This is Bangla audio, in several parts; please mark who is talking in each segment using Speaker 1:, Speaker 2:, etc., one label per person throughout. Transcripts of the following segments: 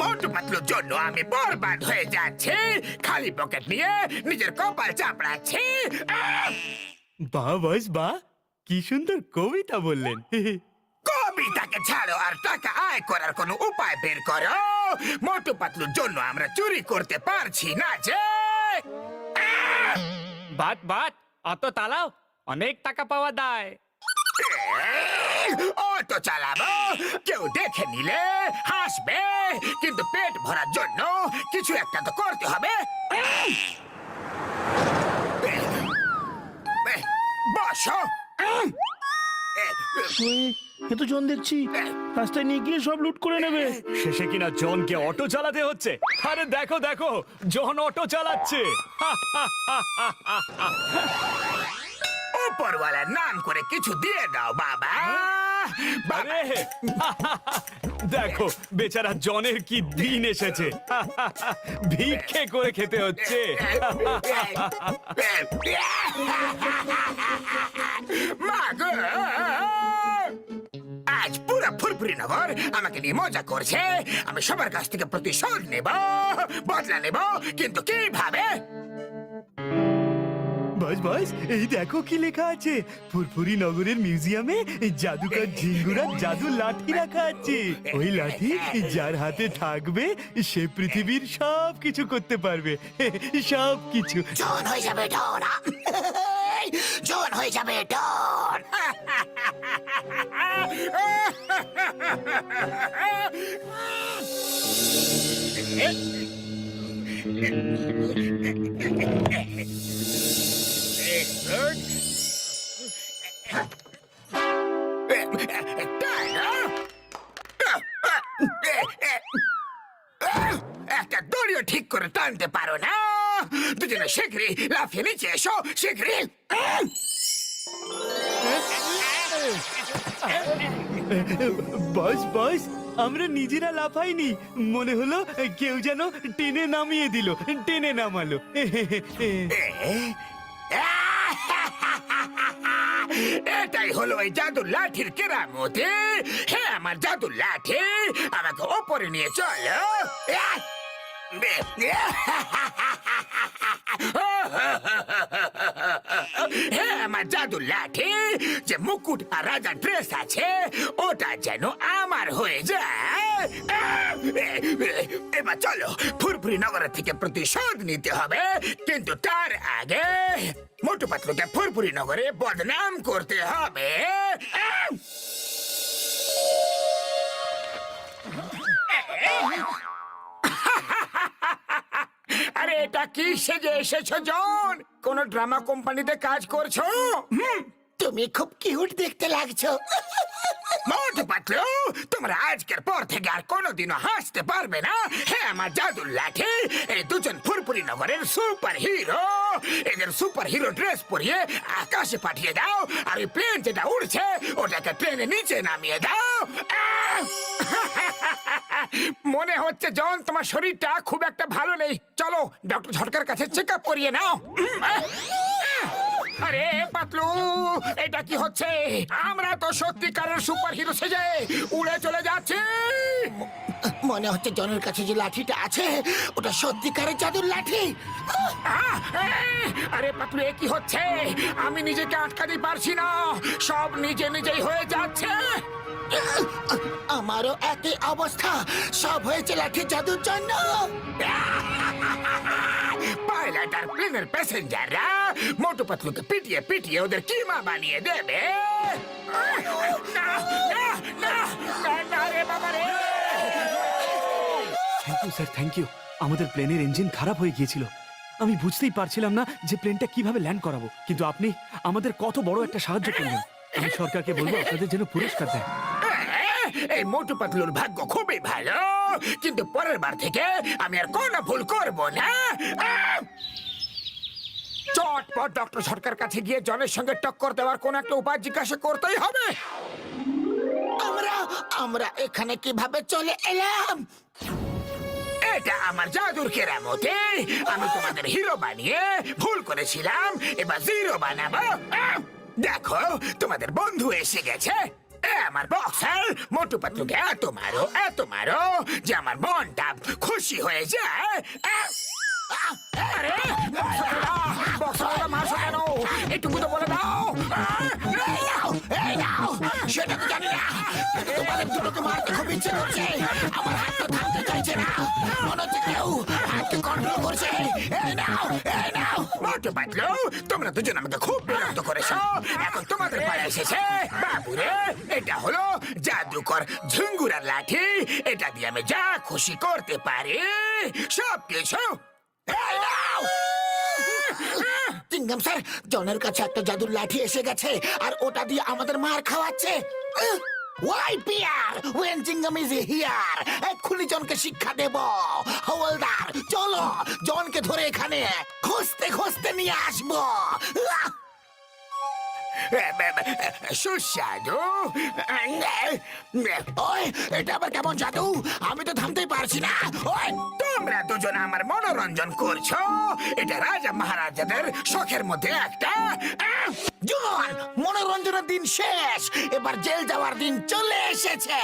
Speaker 1: মোটু পাতলুর জন্য আমি বরবাদ হয়ে যাচ্ছি, খালি পকেট নিয়ে নিজের কপাল চাপড়াচ্ছি।
Speaker 2: বাহ বস বাহ, কি সুন্দর কবিতা বললেন।
Speaker 1: কবিতাকে ছাড়ো আর টাকা আয় করার কোনো উপায় বের করো। মোটু পাতলুর জন্য আমরা চুরি করতে পারছি না যে।
Speaker 3: বাট বাট অত তালাও, অনেক টাকা পাওয়া যায়।
Speaker 1: অটো চালাবো, কেউ দেখে নিলে হাসবে, কিন্তু পেট ভরার জন্য কিছু একটা তো করতে হবে। বসো।
Speaker 4: এ তো জন দেখছি রাস্তায় নিয়ে গিয়ে সব লুট করে নেবে।
Speaker 2: শেষে কিনা জনকে অটো চালাতে হচ্ছে। আরে দেখো দেখো, জন অটো চালাচ্ছে।
Speaker 1: উপরওয়ালার নাম করে কিছু দিয়ে দাও বাবা।
Speaker 2: আরে দেখো বেচারা জনের কি দিন এসেছে, ভিক্ষে করে খেতে হচ্ছে।
Speaker 1: মা গো! আজ পুরো ফুরফুরি নগর আমাকে নিয়ে মজা করছে। আমি সবার কাছ থেকে প্রতিশোধ নেব, বদলা নেব, কিন্তু কিভাবে?
Speaker 2: বস বস, এই দেখো কি লেখা আছে। ফুরফুরি নগরের মিউজিয়ামে জাদুকর ঝিঙ্গুরার জাদু লাঠি রাখা আছে। ওই লাঠি যার হাতে থাকবে সে পৃথিবীর সব কিছু করতে পারবে, সব কিছু।
Speaker 1: জন হয়ে যাবে ডন, জন হয়ে যাবে ডন। একটা দড়িও ঠিক করে টানতে পারো না। দুজনে শীঘ্রই লাফিয়ে নিচে এসো, শীঘ্রই।
Speaker 2: বস বস, আমরা নিজেরা লাফাইনি, মনে হলো কেউ যেন টেনে নামিয়ে দিল, টেনে নামালো।
Speaker 1: এটাই হলো ওই জাদুর লাঠির কেরামতি। হ্যাঁ, আমার জাদুর লাঠি, আমাকে ওপরে নিয়ে চলো। হ্যাঁ, আমার জাদুর লাঠি, যে মুকুট আর রাজার ড্রেস আছে ওটা যেন আমার হয়ে যায়। এবার চলো, ফুরফুরি নগরের থেকে প্রতিশোধ নিতে হবে, কিন্তু তার আগে মোটু পাতলুকে ফুরফুরি নগরে বদনাম করতে হবে। আরে এটা কি সেজে এসেছো জন? কোন ড্রামা কোম্পানিতে কাজ করছো? তুমি খুব কিউট দেখতে লাগছো। মোটু পাতলু, তোমরা আজকের পর থেকে আর কোনোদিনও হাসতে পারবে না। হ্যাঁ, আমার জাদুর লাঠি, এই দুজন ফুরফুরি নগরের সুপার হিরো, এদের সুপার হিরো ড্রেস পরিয়ে আকাশে পাঠিয়ে দাও, আর ওই প্লেন যেটা উড়ছে ওটাকে ট্রেনে নিচে নামিয়ে দাও। মনে হচ্ছে জন তোমার শরীরটা খুব একটা ভালো নেই। চলো ডক্টর ঝটকার কাছে চেক আপ করিয়ে নাও। আরে পাতলু, এটা কি হচ্ছে? আমরা তো সত্যিকারের সুপার হিরো সেজে উড়ে চলে যাচ্ছি। মনে হচ্ছে জনের কাছে যে লাঠিটা আছে ওটা সত্যিকারের জাদুর লাঠি। আরে পাতলু, এ কি হচ্ছে? আমি নিজেকে আটকাতে পারছি না, সব নিজে নিজেই হয়ে যাচ্ছে। আমারও একই অবস্থা, সব হয়েছে লাঠি জাদুর জন্য। পাইলট আর প্লেনের প্যাসেঞ্জাররা মোটু পাতলুকে পিটিয়ে পিটিয়ে ওদের কিমা বানিয়ে দেবে। না, না, না, না, না রে বাবা রে।
Speaker 2: Thank you sir, thank you. আমাদের প্লেনের ইঞ্জিন খারাপ হয়ে গিয়েছিল, আমি বুঝতেই পারছিলাম না যে প্লেনটা কিভাবে ল্যান্ড করাবো, কিন্তু আপনি আমাদের কত বড় একটা সাহায্য করলেন। আমি সরকারকে বলবো আপনাদের যেন পুরস্কার দেয়।
Speaker 1: এই মোটু পাতলুর ভাগ্য খুবই ভালো, কিন্তু পরের বার থেকে আমি আর কোনো ভুল করব না। চটপট ডক্টর সরকার কাছে গিয়ে জনের সঙ্গে টক্কর দেওয়ার কোন একটা উপায় জিজ্ঞাসা করতেই হবে। আমরা এখানে কিভাবে চলে এলাম? এটা আমার জাদুর কেরামতি। আমি তোমাদের হিরো বানিয়ে ভুল করেছিলাম, এবার জিরো বানাবো। দেখো, তোমাদের বন্ধু এসে গেছে। আমার বক্সার মোটু পাতলুকে এত মারো যে আমার মনটা খুশি হয়ে যায়। আরে বক্সারটা মারছো কেন? একটু তো বলে দাও। এই নাও, সেটা তো জানি না। তোমাদের দুটোকে মারতে খুব ইচ্ছে করছে। আমার হাত তো থামতে চাইছে না। মনে হচ্ছে কেউ হাতকে কন্ট্রোল করছে। এই নাও। মোটু পাতলু, তোমরা দুজন আমাকে খুব বিরক্ত করেছো। এখন তোমাদের পায়ে এসেছে। বাবুরে, এটা হলো জাদুকর ঝিঙ্গুরার লাঠি। এটা দিয়ে আমি যা খুশি করতে পারি সব কিছু। চিংগাম স্যার, জনের কাছে একটা জাদুর লাঠি এসে গেছে আর ওটা দিয়ে আমাদের মার খাওয়াচ্ছে। Why Pierre? When Jingham is here, এক্ষুনি জনকে শিক্ষা দেব। হওলদার, চলো জনকে ধরে এখানে খুঁজতে নিয়ে আসবো। সুস্বাদু। ওই, এটা আবার কেমন জাদু? আমি তো থামতেই পারছি না। ওই, তোমরা দুজন আমার মনোরঞ্জন করছো। এটা রাজা মহারাজাদের শখের মধ্যে একটা। জন, মনোরঞ্জনের দিন শেষ, এবার জেল যাওয়ার দিন চলে এসেছে।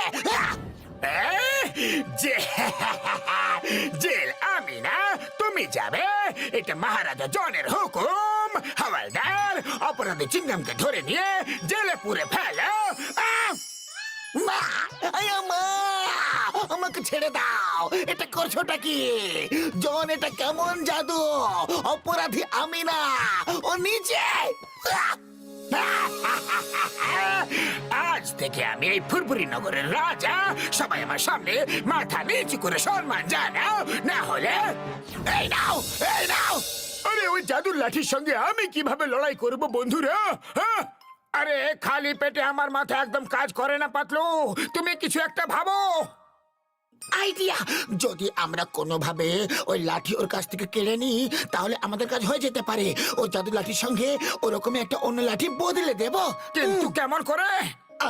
Speaker 1: জেল আমি না, তুমি যাবে। এটা মহারাজা জনের হুকুম। হাওলদার, অপরাধী চিংগামকে ধরে নিয়ে জেলে পুরে ফেলো। মা, আমাকে ছেড়ে দাও। এটা করছোটা কি? জন, এটা কেমন জাদু? অপরাধী আমি না, ও নিচে। আজ থেকে আমি এই ফুরফুরি নগরের রাজা। সবাই আমার সামনে মাথা নিচু করে সম্মান জানাও, না হলে এই নাও। আরে, ওই জাদুর লাঠির সঙ্গে আমি কিভাবে লড়াই করব বন্ধুরা? হ্যাঁ? আরে, খালি পেটে আমার মাথা একদম কাজ করে না পাতলু। তুমি কিছু একটা ভাবো। আইডিয়া, যদি আমরা কোনোভাবে ওই লাঠি ওর কাছ থেকে কেড়ে নিই তাহলে আমাদের কাজ হয়ে যেতে পারে। ওই জাদু লাঠির সঙ্গে ওরকমই একটা অন্য লাঠি বদলে দেব। কিন্তু কেমন করে?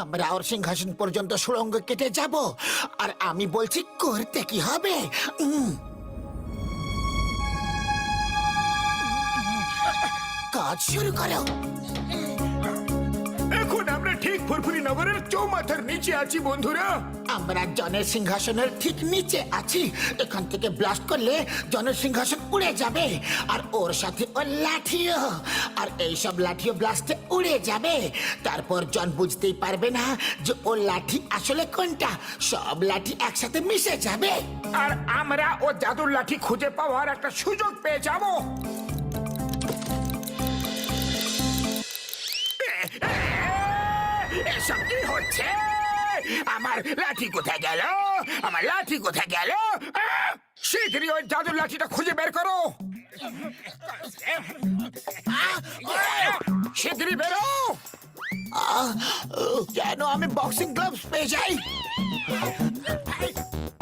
Speaker 1: আমরা ওর সিংহাসন পর্যন্ত সুড়ঙ্গ কেটে যাব। আর আমি বলছি করতে কি হবে। কাজ শুরু করো। এখন আমরা ঠিক ফুরফুরি নগরের চৌমাথার নিচে আছি বন্ধুরা। আমরা জনের সিংহাসনের ঠিক নিচে আছি। এখান থেকে ব্লাস্ট করলে জনের সিংহাসন উড়ে যাবে, আর ওর সাথে ওর লাঠিও। আর এইসব লাঠিও ব্লাস্টে উড়ে যাবে। তারপর জন বুঝতেই পারবে না যে ওর লাঠি আসলে কোনটা। সব লাঠি একসাথে মিশে যাবে, আর আমরা ও জাদুর লাঠি খুঁজে পাওয়ার একটা সুযোগ পেয়ে যাব। এসব কি হচ্ছে? আমার লাঠি কোথায় গেল? শীঘ্রই ওই জাদুর লাঠিটা খুঁজে বের করো। শীঘ্রই বেরো। কেন আমি বক্সিং গ্লাভস পেয়ে যাই?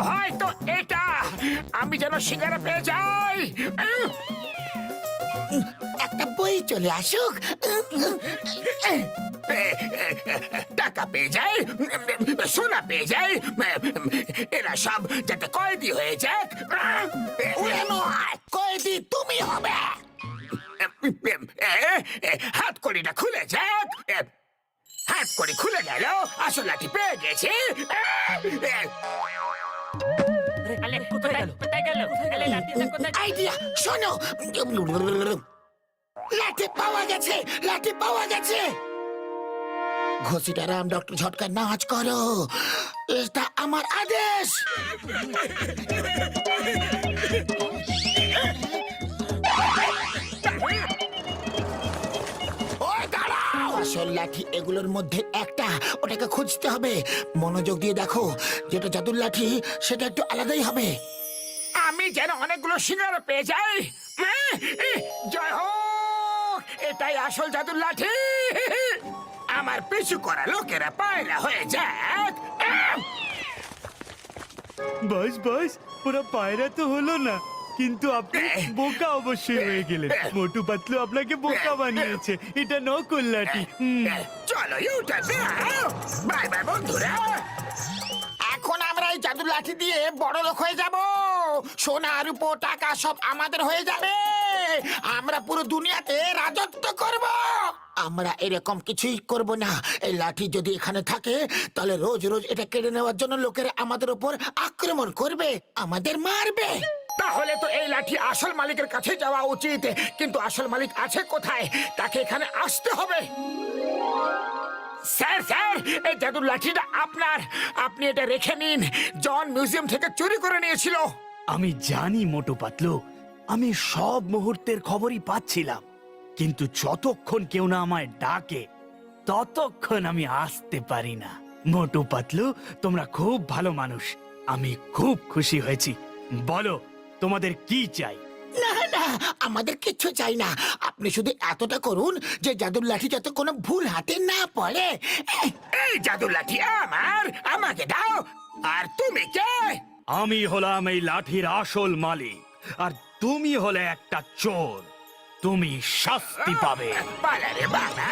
Speaker 1: হয়তো এটা। আমি যেন সিঙ্গারা পেয়ে যাই। একটা বই চলে আসুক। টাকা পেয়ে যায়, সোনা পেয়ে যায়। এরা সব যাতে কয়েদি হয়ে যাক। কয়েদি তুমি হবে। হাতকড়িটা খুলে যাক। হাতকড়ি খুলে গেল, আসল লাঠি পেয়ে গেছি। আইডিয়া, শোনো। লাঠি পাওয়া গেছে। ঘসিটারাম, ডক্টর ঝটকা নাচ করো। এটা আমার আদেশ। আসল লাঠি এগুলোর মধ্যে একটা, ওটাকে খুঁজতে হবে। মনোযোগ দিয়ে দেখো, যেটা জাদুর লাঠি সেটা একটু আলাদাই হবে। আমি যেন অনেকগুলো সিঙ্গারা পেয়ে যাই। জয় হোক, এটাই আসল জাদুর লাঠি। আমার পিছু করা লোকেরা পায়রা হয়ে যাক।
Speaker 2: বাস, ওরা পায়রা তো হলো না, কিন্তু আপনি বোকা অবশ্যই হয়ে গেলেন। মোটু পাতলু আপনাকে বোকা বানিয়েছে। এটা নকল লাঠি।
Speaker 1: চলো ইউটা দাও। বাই বাই বন্ধুরা। এখন আমরা এই জাদুর লাঠি দিয়ে বড় লোক হয়ে যাব। সোনা রূপো টাকা সব আমাদের হয়ে যাবে। আমরা পুরো দুনিয়াতে রাজত্ব করব। আমরা এরকম কিছুই করব না। এই লাঠি যদি এখানে থাকে তাহলে রোজ রোজ এটা কেড়ে নেওয়ার জন্য লোকেরা আমাদের উপর আক্রমণ করবে, আমাদের মারবে। তাহলে তো এই লাঠি আসল মালিকের কাছে যাওয়া উচিত, কিন্তু আসল মালিক আছে কোথায়? তাকে এখানে আসতে হবে। স্যার স্যার, এই জাদুর লাঠিটা আপনার, আপনি এটা রেখে নিন। জন মিউজিয়াম থেকে চুরি করে নিয়েছিল।
Speaker 2: আমি জানি মোটু পাতলু, আমি সব মুহূর্তের খবরই পাচ্ছিলাম, কিন্তু যতক্ষণ কেউ না আমায় ডাকে ততক্ষণ আমি আসতে পারি না। মোটু পাতলু, তোমরা খুব ভালো মানুষ, আমি খুব খুশি হয়েছি। বলো, তোমাদের কি চাই?
Speaker 1: না না, আমাদের কিচ্ছু চাই না। আপনি শুধু এতটা করুন যে জাদুর লাঠি যাতে কোনো ভুল হাতে না পড়ে। এই জাদুর লাঠি আমার, আমাকে দাও। আর তুমি কে?
Speaker 2: আমি হলাম এই লাঠির আসল মালিক, আর তুমি হলে একটা চোর। তুমি শাস্তি পাবে।
Speaker 1: পালা রে বাবা।